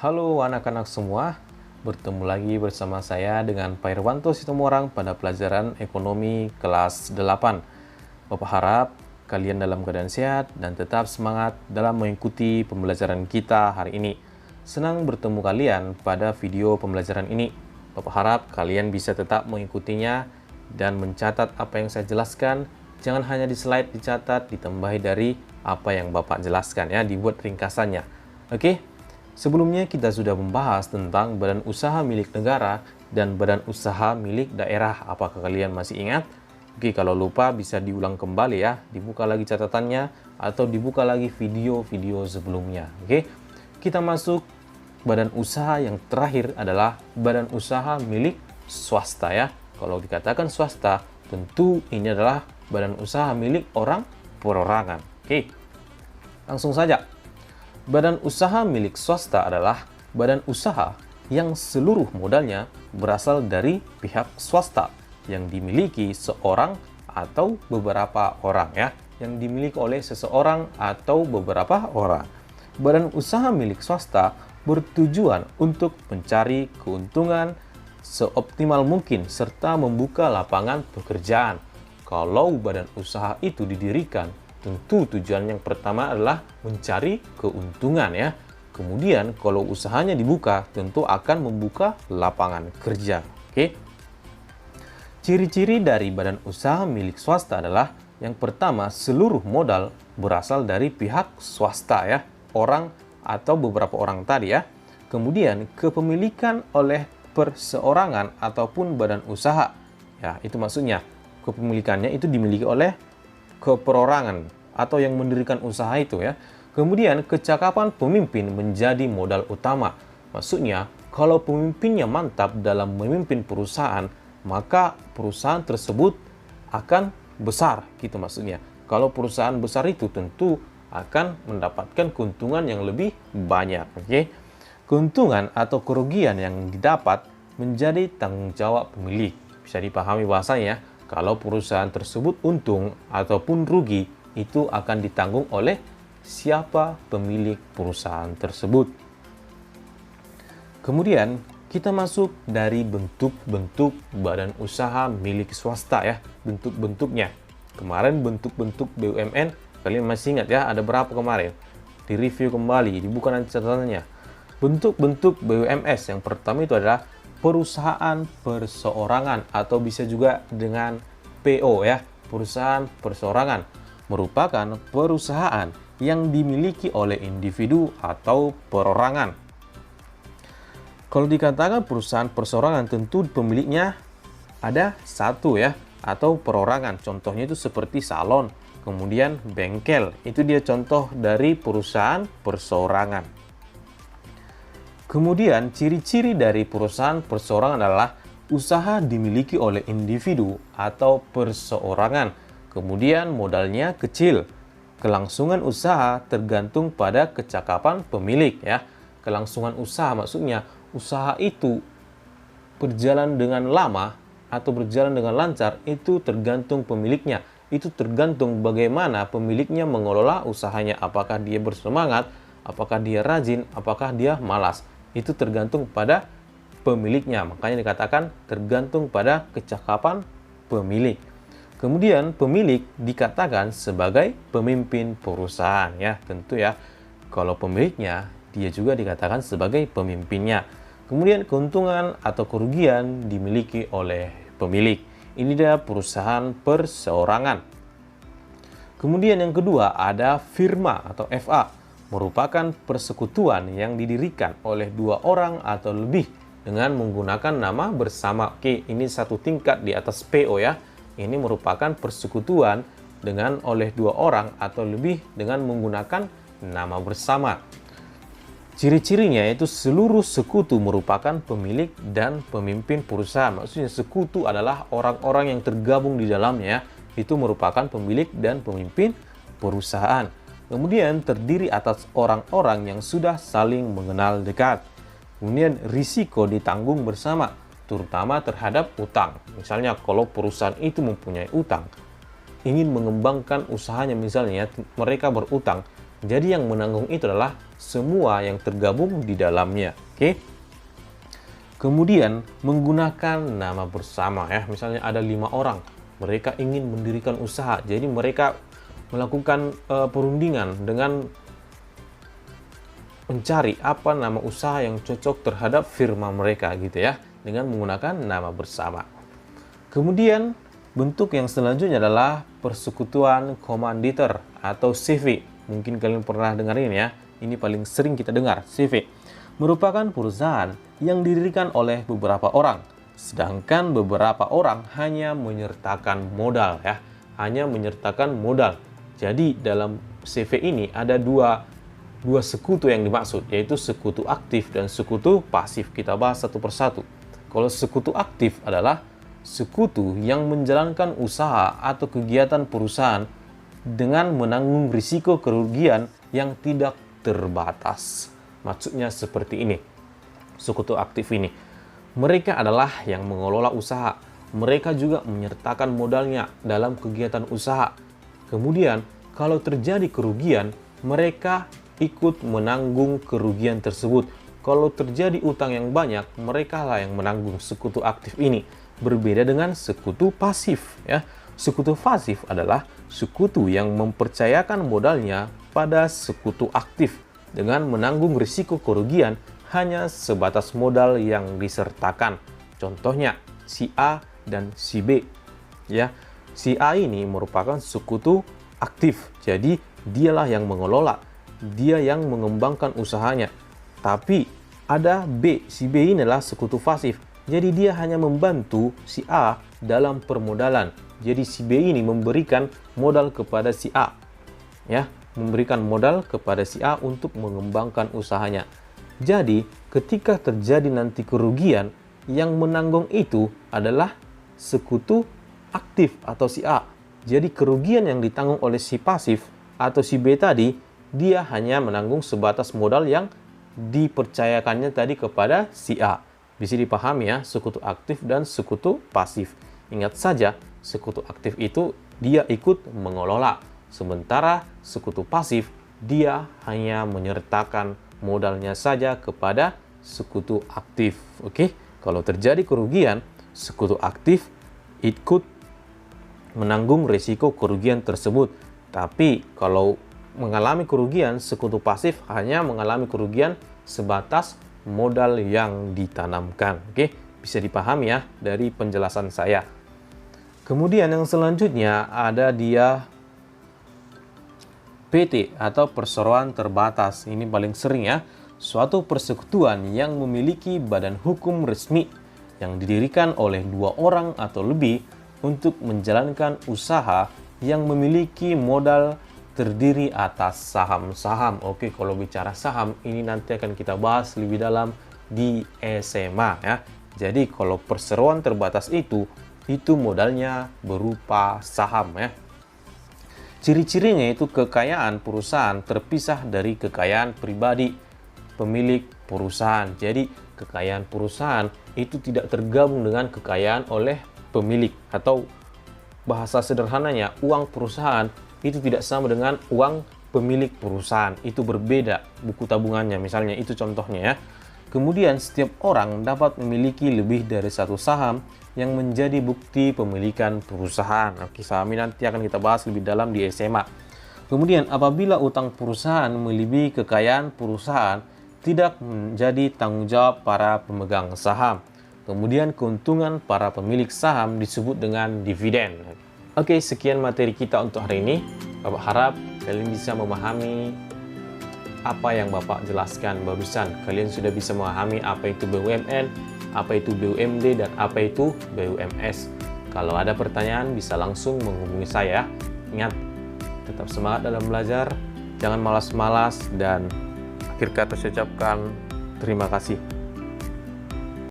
Halo anak-anak semua, bertemu lagi bersama saya dengan Pak Irwanto Sitomorang pada pelajaran ekonomi kelas 8. Bapak harap kalian dalam keadaan sehat dan tetap semangat dalam mengikuti pembelajaran kita hari ini. Senang bertemu kalian pada video pembelajaran ini. Bapak harap kalian bisa tetap mengikutinya dan mencatat apa yang saya jelaskan. Jangan hanya di slide dicatat, ditambahi dari apa yang Bapak jelaskan ya, dibuat ringkasannya. Oke? Sebelumnya kita sudah membahas tentang badan usaha milik negara dan badan usaha milik daerah. Apakah kalian masih ingat? Oke, kalau lupa bisa diulang kembali ya. Dibuka lagi catatannya atau dibuka lagi video-video sebelumnya. Oke, kita masuk badan usaha yang terakhir adalah badan usaha milik swasta ya. Kalau dikatakan swasta, tentu ini adalah badan usaha milik orang perorangan. Oke, langsung saja. Badan usaha milik swasta adalah badan usaha yang seluruh modalnya berasal dari pihak swasta yang dimiliki seorang atau beberapa orang ya, yang dimiliki oleh seseorang atau beberapa orang. Badan usaha milik swasta bertujuan untuk mencari keuntungan seoptimal mungkin serta membuka lapangan pekerjaan. Kalau badan usaha itu didirikan, tentu tujuan yang pertama adalah mencari keuntungan ya. Kemudian kalau usahanya dibuka, tentu akan membuka lapangan kerja. Oke. Ciri-ciri dari badan usaha milik swasta adalah yang pertama, seluruh modal berasal dari pihak swasta ya, orang atau beberapa orang tadi ya. Kemudian kepemilikan oleh perseorangan ataupun badan usaha. Ya, itu maksudnya kepemilikannya itu dimiliki oleh keperorangan atau yang mendirikan usaha itu ya. Kemudian kecakapan pemimpin menjadi modal utama. Maksudnya kalau pemimpinnya mantap dalam memimpin perusahaan, maka perusahaan tersebut akan besar gitu maksudnya. Kalau perusahaan besar itu tentu akan mendapatkan keuntungan yang lebih banyak. Oke. Keuntungan atau kerugian yang didapat menjadi tanggung jawab pemilik. Bisa dipahami bahasanya. Kalau perusahaan tersebut untung ataupun rugi, itu akan ditanggung oleh siapa pemilik perusahaan tersebut. Kemudian, kita masuk dari bentuk-bentuk badan usaha milik swasta ya, bentuk-bentuknya. Kemarin bentuk-bentuk BUMN, kalian masih ingat ya, ada berapa kemarin? Di review kembali, dibuka nanti catatannya. Bentuk-bentuk BUMS yang pertama itu adalah perusahaan perseorangan atau bisa juga dengan PO ya, perusahaan perseorangan, merupakan perusahaan yang dimiliki oleh individu atau perorangan. Kalau dikatakan perusahaan perseorangan, tentu pemiliknya ada satu ya, atau perorangan. Contohnya itu seperti salon, kemudian bengkel. Itu dia contoh dari perusahaan perseorangan. Kemudian ciri-ciri dari perusahaan perseorangan adalah usaha dimiliki oleh individu atau perseorangan. Kemudian modalnya kecil. Kelangsungan usaha tergantung pada kecakapan pemilik ya. Kelangsungan usaha maksudnya usaha itu berjalan dengan lama atau berjalan dengan lancar itu tergantung pemiliknya. Itu tergantung bagaimana pemiliknya mengelola usahanya. Apakah dia bersemangat, apakah dia rajin, apakah dia malas. Itu tergantung pada pemiliknya. Makanya dikatakan tergantung pada kecakapan pemilik. Kemudian pemilik dikatakan sebagai pemimpin perusahaan ya. Tentu ya, kalau pemiliknya dia juga dikatakan sebagai pemimpinnya. Kemudian keuntungan atau kerugian dimiliki oleh pemilik. Ini dia perusahaan perseorangan. Kemudian yang kedua ada firma atau FA. Merupakan persekutuan yang didirikan oleh dua orang atau lebih dengan menggunakan nama bersama. Oke, ini satu tingkat di atas PO ya. Ini merupakan persekutuan dengan oleh dua orang atau lebih dengan menggunakan nama bersama. Ciri-cirinya yaitu seluruh sekutu merupakan pemilik dan pemimpin perusahaan. Maksudnya sekutu adalah orang-orang yang tergabung di dalamnya, itu merupakan pemilik dan pemimpin perusahaan. Kemudian terdiri atas orang-orang yang sudah saling mengenal dekat. Kemudian risiko ditanggung bersama, terutama terhadap utang. Misalnya kalau perusahaan itu mempunyai utang, ingin mengembangkan usahanya misalnya, mereka berutang, Jadi yang menanggung itu adalah semua yang tergabung di dalamnya. Oke. Kemudian menggunakan nama bersama ya. Misalnya ada 5 orang, mereka ingin mendirikan usaha. Jadi mereka melakukan perundingan dengan mencari apa nama usaha yang cocok terhadap firma mereka gitu ya, dengan menggunakan nama bersama. Kemudian bentuk yang selanjutnya adalah persekutuan komanditer atau CV. Mungkin kalian pernah dengar ini ya. Ini paling sering kita dengar, CV. Merupakan perusahaan yang didirikan oleh beberapa orang, sedangkan beberapa orang hanya menyertakan modal ya, hanya menyertakan modal. Jadi dalam CV ini ada dua sekutu yang dimaksud, yaitu sekutu aktif dan sekutu pasif. Kita bahas satu persatu. Kalau sekutu aktif adalah sekutu yang menjalankan usaha atau kegiatan perusahaan dengan menanggung risiko kerugian yang tidak terbatas. Maksudnya seperti ini. Sekutu aktif ini, mereka adalah yang mengelola usaha. Mereka juga menyertakan modalnya dalam kegiatan usaha. Kemudian, kalau terjadi kerugian, mereka ikut menanggung kerugian tersebut. Kalau terjadi utang yang banyak, mereka lah yang menanggung. Sekutu aktif ini berbeda dengan sekutu pasif ya. Sekutu pasif adalah sekutu yang mempercayakan modalnya pada sekutu aktif dengan menanggung risiko kerugian hanya sebatas modal yang disertakan. Contohnya si A dan si B ya. Si A ini merupakan sekutu aktif. Jadi dialah yang mengelola, dia yang mengembangkan usahanya. Tapi ada B, si B ini adalah sekutu pasif. Jadi dia hanya membantu si A dalam permodalan. Jadi si B ini memberikan modal kepada si A. Ya, memberikan modal kepada si A untuk mengembangkan usahanya. Jadi, ketika terjadi nanti kerugian, yang menanggung itu adalah sekutu aktif atau si A. Jadi kerugian yang ditanggung oleh si pasif atau si B tadi, dia hanya menanggung sebatas modal yang dipercayakannya tadi kepada si A. Bisa dipahami ya, sekutu aktif dan sekutu pasif. Ingat saja, sekutu aktif itu dia ikut mengelola. Sementara sekutu pasif, dia hanya menyertakan modalnya saja kepada sekutu aktif. Oke, kalau terjadi kerugian, sekutu aktif ikut menanggung risiko kerugian tersebut. Tapi kalau mengalami kerugian, sekutu pasif hanya mengalami kerugian sebatas modal yang ditanamkan. Oke, bisa dipahami ya dari penjelasan saya. Kemudian yang selanjutnya ada dia PT atau perseroan terbatas. Ini paling sering ya. Suatu persekutuan yang memiliki badan hukum resmi yang didirikan oleh 2 orang atau lebih untuk menjalankan usaha yang memiliki modal terdiri atas saham-saham. Oke, kalau bicara saham ini nanti akan kita bahas lebih dalam di SMA ya. Jadi kalau perseroan terbatas itu modalnya berupa saham ya. Ciri-cirinya itu kekayaan perusahaan terpisah dari kekayaan pribadi pemilik perusahaan. Jadi kekayaan perusahaan itu tidak tergabung dengan kekayaan oleh pemilik, atau bahasa sederhananya uang perusahaan itu tidak sama dengan uang pemilik perusahaan. Itu berbeda buku tabungannya misalnya, itu contohnya ya. Kemudian setiap orang dapat memiliki lebih dari satu saham yang menjadi bukti pemilikan perusahaan. Oke, saham ini nanti akan kita bahas lebih dalam di SMA. Kemudian apabila utang perusahaan melebihi kekayaan perusahaan, tidak menjadi tanggung jawab para pemegang saham. Kemudian keuntungan para pemilik saham disebut dengan dividen. Oke, sekian materi kita untuk hari ini. Bapak harap kalian bisa memahami apa yang Bapak jelaskan barusan. Kalian sudah bisa memahami apa itu BUMN, apa itu BUMD, dan apa itu BUMS. Kalau ada pertanyaan bisa langsung menghubungi saya. Ingat, tetap semangat dalam belajar, jangan malas-malas, dan akhir kata saya ucapkan terima kasih.